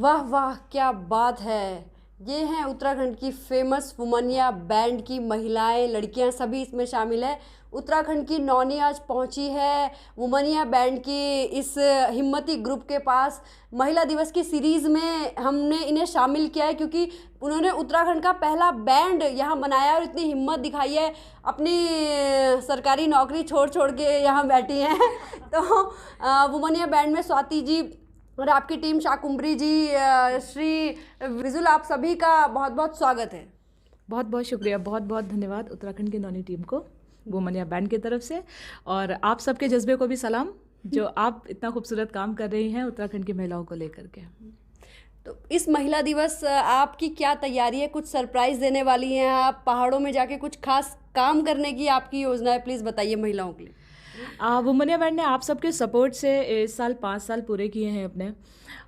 वाह वाह, क्या बात है। ये हैं उत्तराखंड की फेमस वुमनिया बैंड की महिलाएं, लड़कियां सभी इसमें शामिल है। उत्तराखंड की नौनी आज पहुंची है वुमनिया बैंड की इस हिम्मती ग्रुप के पास। महिला दिवस की सीरीज़ में हमने इन्हें शामिल किया है क्योंकि उन्होंने उत्तराखंड का पहला बैंड यहाँ बनाया और इतनी हिम्मत दिखाई है। अपनी सरकारी नौकरी छोड़ छोड़ के यहाँ बैठी हैं तो वुमनिया बैंड में स्वाति जी और आपकी टीम, शाकुंभरी जी, श्री विजुल, आप सभी का बहुत बहुत स्वागत है। बहुत बहुत शुक्रिया, बहुत बहुत धन्यवाद उत्तराखंड की नौनी टीम को वुमनिया बैंड की तरफ से, और आप सबके जज्बे को भी सलाम जो आप इतना खूबसूरत काम कर रही हैं उत्तराखंड की महिलाओं को लेकर के। तो इस महिला दिवस आपकी क्या तैयारी है? कुछ सरप्राइज देने वाली हैं आप? पहाड़ों में जाके कुछ खास काम करने की आपकी योजना है? प्लीज़ बताइए महिलाओं के लिए। वुमनिया बैंड ने आप सबके सपोर्ट से इस साल 5 साल पूरे किए हैं अपने,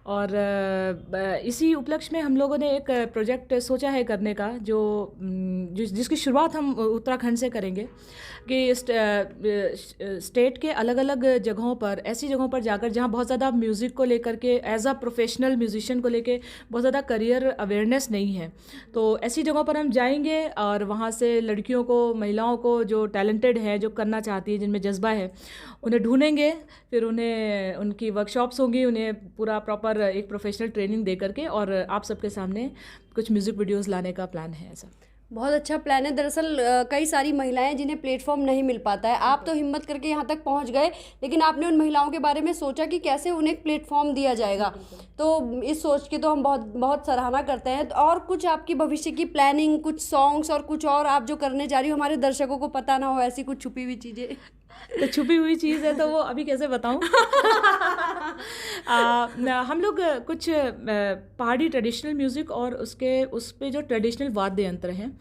और इसी उपलक्ष्य में हम लोगों ने एक प्रोजेक्ट सोचा है करने का जिसकी शुरुआत हम उत्तराखंड से करेंगे कि स्टेट के अलग अलग जगहों पर, ऐसी जगहों पर जाकर जहां बहुत ज़्यादा म्यूज़िक को लेकर के एज अ प्रोफेशनल म्यूजिशियन को लेके बहुत ज़्यादा करियर अवेयरनेस नहीं है, तो ऐसी जगहों पर हम जाएंगे और वहां से लड़कियों को, महिलाओं को जो टैलेंटेड है, जो करना चाहती है, जिनमें जज्बा है, उन्हें ढूंढेंगे। फिर उन्हें उनकी वर्कशॉप्स होंगी, उन्हें पूरा प्रॉपर एक प्रोफेशनल ट्रेनिंग दे करके और आप सबके सामने कुछ म्यूज़िक वीडियोस लाने का प्लान है। ऐसा बहुत अच्छा प्लान है। दरअसल कई सारी महिलाएं जिन्हें प्लेटफॉर्म नहीं मिल पाता है, आप तो हिम्मत करके यहाँ तक पहुँच गए, लेकिन आपने उन महिलाओं के बारे में सोचा कि कैसे उन्हें एक प्लेटफॉर्म दिया जाएगा। तो इस सोच की तो हम बहुत बहुत सराहना करते हैं। तो और कुछ आपकी भविष्य की प्लानिंग, कुछ सॉन्ग्स और कुछ और आप जो करने जा रही हो, हमारे दर्शकों को पता ना हो, ऐसी कुछ छुपी हुई चीज़ें? तो छुपी हुई चीज़ है तो वो अभी कैसे बताऊं? हम लोग कुछ पहाड़ी ट्रेडिशनल म्यूज़िक और उस पे जो ट्रेडिशनल वाद्य यंत्र हैं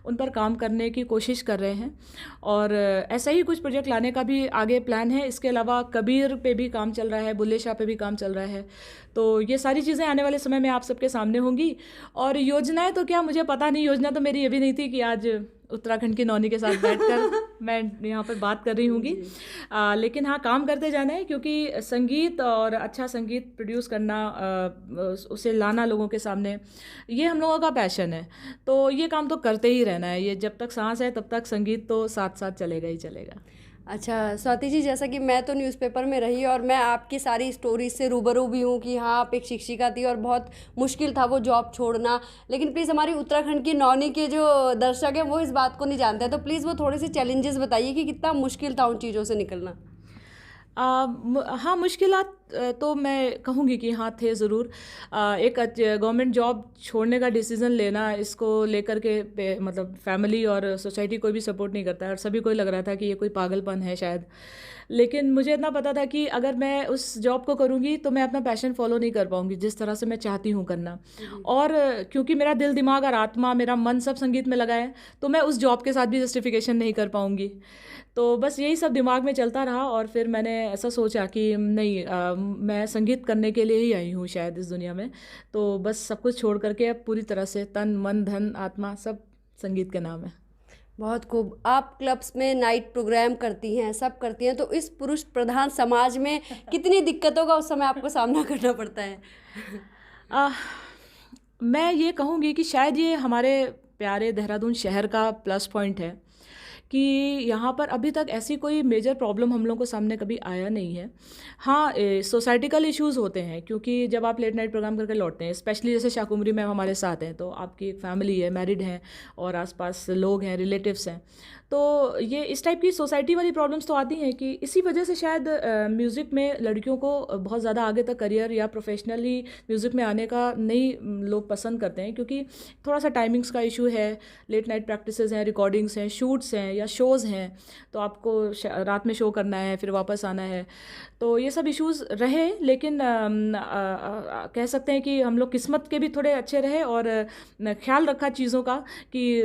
उन पर काम करने की कोशिश कर रहे हैं, और ऐसा ही कुछ प्रोजेक्ट लाने का भी आगे प्लान है। इसके अलावा कबीर पे भी काम चल रहा है, बुल्ले शाह पे भी काम चल रहा है। तो ये सारी चीज़ें आने वाले समय में आप सबके सामने होंगी। और योजनाएं तो क्या, मुझे पता नहीं, योजना तो मेरी ये भी नहीं थी कि आज उत्तराखंड की नौनी के साथ बैठकर मैं यहाँ पर बात कर रही हूँगी, लेकिन हाँ, काम करते जाना है क्योंकि संगीत और अच्छा संगीत प्रोड्यूस करना, उसे लाना लोगों के सामने, ये हम लोगों का पैशन है। तो ये काम तो करते ही रहना है, ये जब तक सांस है तब तक संगीत तो साथ साथ चलेगा ही चलेगा। अच्छा स्वाति जी, जैसा कि मैं तो न्यूज़पेपर में रही और मैं आपकी सारी स्टोरीज से रूबरू भी हूँ कि हाँ, आप एक शिक्षिका थी और बहुत मुश्किल था वो जॉब छोड़ना, लेकिन प्लीज़ हमारी उत्तराखंड की नौनी के जो दर्शक हैं वो इस बात को नहीं जानते हैं, तो प्लीज़ वो थोड़े से चैलेंजेस बताइए कि कितना मुश्किल था उन चीज़ों से निकलना। हाँ, मुश्किलात तो मैं कहूँगी कि हाँ थे ज़रूर। एक गवर्नमेंट जॉब छोड़ने का डिसीज़न लेना, इसको लेकर के मतलब फैमिली और सोसाइटी कोई भी सपोर्ट नहीं करता है, और सभी को लग रहा था कि ये कोई पागलपन है शायद। लेकिन मुझे इतना पता था कि अगर मैं उस जॉब को करूँगी तो मैं अपना पैशन फॉलो नहीं कर पाऊँगी जिस तरह से मैं चाहती हूँ करना। और क्योंकि मेरा दिल, दिमाग और आत्मा, मेरा मन सब संगीत में लगा है, तो मैं उस जॉब के साथ भी जस्टिफिकेशन नहीं कर पाऊँगी। तो बस यही सब दिमाग में चलता रहा, और फिर मैंने ऐसा सोचा कि नहीं, मैं संगीत करने के लिए ही आई हूँ शायद इस दुनिया में, तो बस सब कुछ छोड़ करके अब पूरी तरह से तन, मन, धन, आत्मा सब संगीत के नाम है। बहुत खूब। आप क्लब्स में नाइट प्रोग्राम करती हैं, सब करती हैं, तो इस पुरुष प्रधान समाज में कितनी दिक्कतों का उस समय आपको सामना करना पड़ता है? मैं ये कहूँगी कि शायद ये हमारे प्यारे देहरादून शहर का प्लस पॉइंट है कि यहाँ पर अभी तक ऐसी कोई मेजर प्रॉब्लम हम लोगों को सामने कभी आया नहीं है। हाँ, सोसाइटिकल इश्यूज़ होते हैं क्योंकि जब आप लेट नाइट प्रोग्राम करके लौटते हैं, स्पेशली जैसे शाकुंभरी मैम हमारे साथ हैं, तो आपकी एक फैमिली है, मैरिड हैं और आसपास लोग हैं, रिलेटिव्स हैं, तो ये इस टाइप की सोसाइटी वाली प्रॉब्लम्स तो आती हैं कि इसी वजह से शायद म्यूज़िक में लड़कियों को बहुत ज़्यादा आगे तक करियर या प्रोफेशनली म्यूज़िक में आने का नहीं लोग पसंद करते हैं, क्योंकि थोड़ा सा टाइमिंग्स का इशू है, लेट नाइट प्रैक्टिसेस हैं, रिकॉर्डिंग्स हैं, शूट्स हैं या शोज़ हैं, तो आपको रात में शो करना है, फिर वापस आना है, तो ये सब इश्यूज़ रहे। लेकिन कह सकते हैं कि हम लोग किस्मत के भी थोड़े अच्छे रहे और ख्याल रखा चीज़ों का कि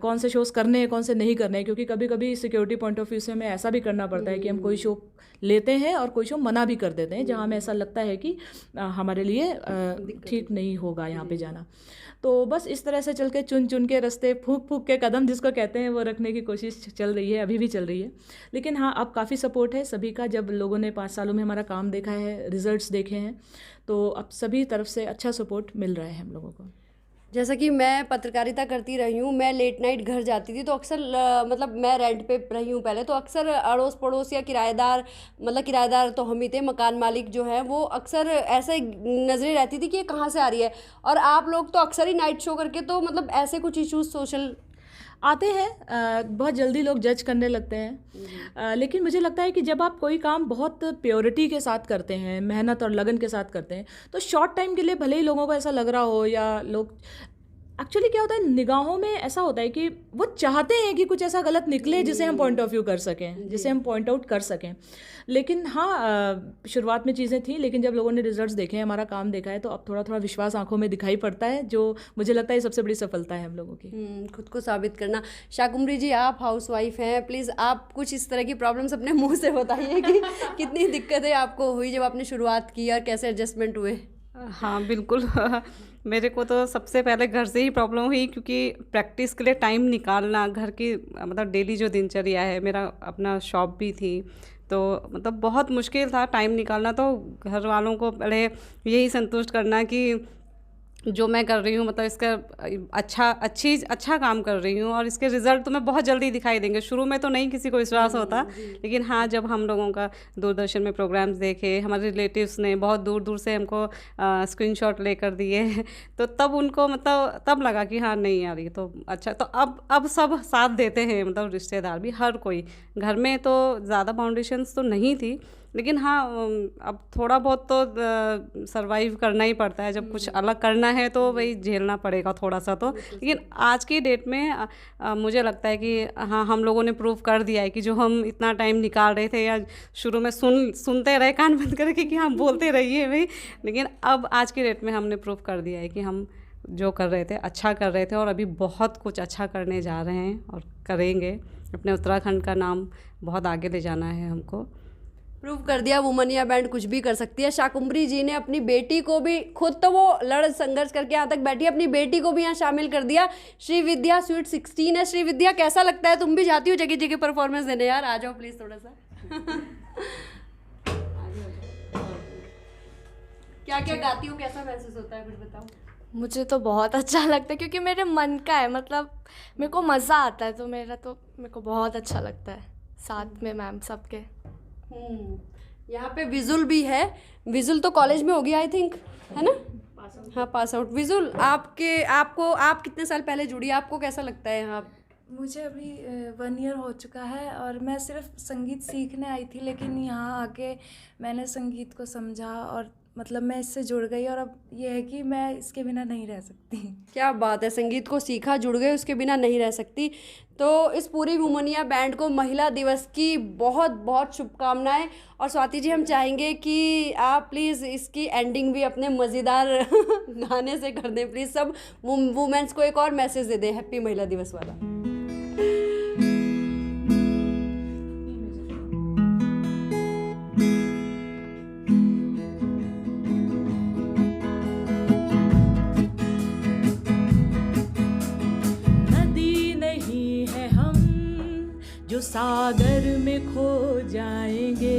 कौन से शोज़ करने हैं, कौन से नहीं करने हैं, हैं, क्योंकि कभी कभी सिक्योरिटी पॉइंट ऑफ व्यू से हमें ऐसा भी करना पड़ता है कि हम कोई शो लेते हैं और कोई शो मना भी कर देते हैं जहाँ हमें ऐसा लगता है कि हमारे लिए ठीक नहीं होगा यहाँ पे जाना। तो बस इस तरह से चल के चुन चुन के रास्ते, फूंक फूंक के कदम जिसको कहते हैं, वो रखने की कोशिश चल रही है, अभी भी चल रही है। लेकिन हाँ, अब काफ़ी सपोर्ट है सभी का। जब लोगों ने 5 सालों में हमारा काम देखा है, रिजल्ट्स देखे हैं, तो अब सभी तरफ से अच्छा सपोर्ट मिल रहा है हम लोगों को। जैसा कि मैं पत्रकारिता करती रही हूँ, मैं लेट नाइट घर जाती थी, तो अक्सर मतलब मैं रेंट पे रही हूँ पहले, तो अक्सर अड़ोस पड़ोस या किराएदार, मतलब किराएदार तो हम ही थे, मकान मालिक जो है वो अक्सर ऐसे नज़रें रहती थी कि ये कहाँ से आ रही है। और आप लोग तो अक्सर ही नाइट शो करके, तो मतलब ऐसे कुछ इश्यूज सोशल आते हैं, बहुत जल्दी लोग जज करने लगते हैं। लेकिन मुझे लगता है कि जब आप कोई काम बहुत प्योरिटी के साथ करते हैं, मेहनत और लगन के साथ करते हैं, तो शॉर्ट टाइम के लिए भले ही लोगों को ऐसा लग रहा हो, या लोग एक्चुअली क्या होता है, निगाहों में ऐसा होता है कि वो चाहते हैं कि कुछ ऐसा गलत निकले जिसे हम पॉइंट ऑफ व्यू कर सकें, जिसे हम पॉइंट आउट कर सकें। लेकिन हाँ, शुरुआत में चीज़ें थी, लेकिन जब लोगों ने रिजल्ट्स देखे हैं, हमारा काम देखा है, तो अब थोड़ा थोड़ा विश्वास आंखों में दिखाई पड़ता है, जो मुझे लगता है सबसे बड़ी सफलता है हम लोगों की। खुद को साबित करना। शाकुंभरी जी, आप हाउसवाइफ हैं, प्लीज़ आप कुछ इस तरह की प्रॉब्लम्स अपने मुंह से बताइए कि कितनी दिक्कतें आपको हुई जब आपने शुरुआत की और कैसे एडजस्टमेंट हुए। हाँ बिल्कुल। मेरे को तो सबसे पहले घर से ही प्रॉब्लम हुई, क्योंकि प्रैक्टिस के लिए टाइम निकालना, घर की मतलब डेली जो दिनचर्या है, मेरा अपना शॉप भी थी, तो मतलब बहुत मुश्किल था टाइम निकालना। तो घर वालों को पहले यही संतुष्ट करना कि जो मैं कर रही हूँ, मतलब इसका अच्छा काम कर रही हूँ, और इसके रिज़ल्ट तुम्हें बहुत जल्दी दिखाई देंगे। शुरू में तो नहीं किसी को विश्वास होता, लेकिन हाँ, जब हम लोगों का दूरदर्शन में प्रोग्राम्स देखे, हमारे रिलेटिव्स ने बहुत दूर दूर से हमको स्क्रीनशॉट लेकर दिए, तो तब उनको मतलब तब लगा कि हाँ नहीं यार, ये तो अच्छा। तो अब सब साथ देते हैं, मतलब रिश्तेदार भी, हर कोई। घर में तो ज़्यादा बाउंडेशंस तो नहीं थी, लेकिन हाँ, अब थोड़ा बहुत तो सर्वाइव करना ही पड़ता है। जब कुछ अलग करना है तो वही झेलना पड़ेगा थोड़ा सा तो। लेकिन आज की डेट में मुझे लगता है कि हाँ, हम लोगों ने प्रूव कर दिया है कि जो हम इतना टाइम निकाल रहे थे, या शुरू में सुनते रहे कान बंद करके कि हम बोलते रहिए भाई, लेकिन अब आज की डेट में हमने प्रूव कर दिया है कि हम जो कर रहे थे अच्छा कर रहे थे, और अभी बहुत कुछ अच्छा करने जा रहे हैं और करेंगे। अपने उत्तराखंड का नाम बहुत आगे ले जाना है हमको। प्रूव कर दिया, वुमनिया बैंड कुछ भी कर सकती है। शाकुंभरी जी ने अपनी बेटी को भी, खुद तो वो लड़ संघर्ष करके यहाँ तक बैठी है, अपनी बेटी को भी यहाँ शामिल कर दिया। श्री विद्या स्वीट 16 है। श्री विद्या, कैसा लगता है? तुम भी जाती हो जगह जगह परफॉर्मेंस देने? यार आ जाओ प्लीज़ थोड़ा सा। क्या क्या गाती हो, कैसा महसूस होता है, कुछ बताओ। मुझे तो बहुत अच्छा लगता है, क्योंकि मेरे मन का है, मतलब मेरे को मज़ा आता है, तो मेरे को बहुत अच्छा लगता है साथ में मैम सबके। यहाँ पे विजुल भी है। विजुल तो कॉलेज में होगी आई थिंक, है ना? हाँ, पास आउट। विजुल, आप कितने साल पहले जुड़ी, आपको कैसा लगता है यहाँ? मुझे अभी 1 ईयर हो चुका है, और मैं सिर्फ संगीत सीखने आई थी, लेकिन यहाँ आके मैंने संगीत को समझा, और मतलब मैं इससे जुड़ गई, और अब ये है कि मैं इसके बिना नहीं रह सकती। क्या बात है, संगीत को सीखा, जुड़ गए, उसके बिना नहीं रह सकती। तो इस पूरी वुमनिया बैंड को महिला दिवस की बहुत बहुत शुभकामनाएं। और स्वाति जी, हम चाहेंगे कि आप प्लीज़ इसकी एंडिंग भी अपने मज़ेदार गाने से कर दें प्लीज़। सब वुमेन्स को एक और मैसेज दे दें, हैप्पी महिला दिवस वाला। जो सागर में खो जाएंगे,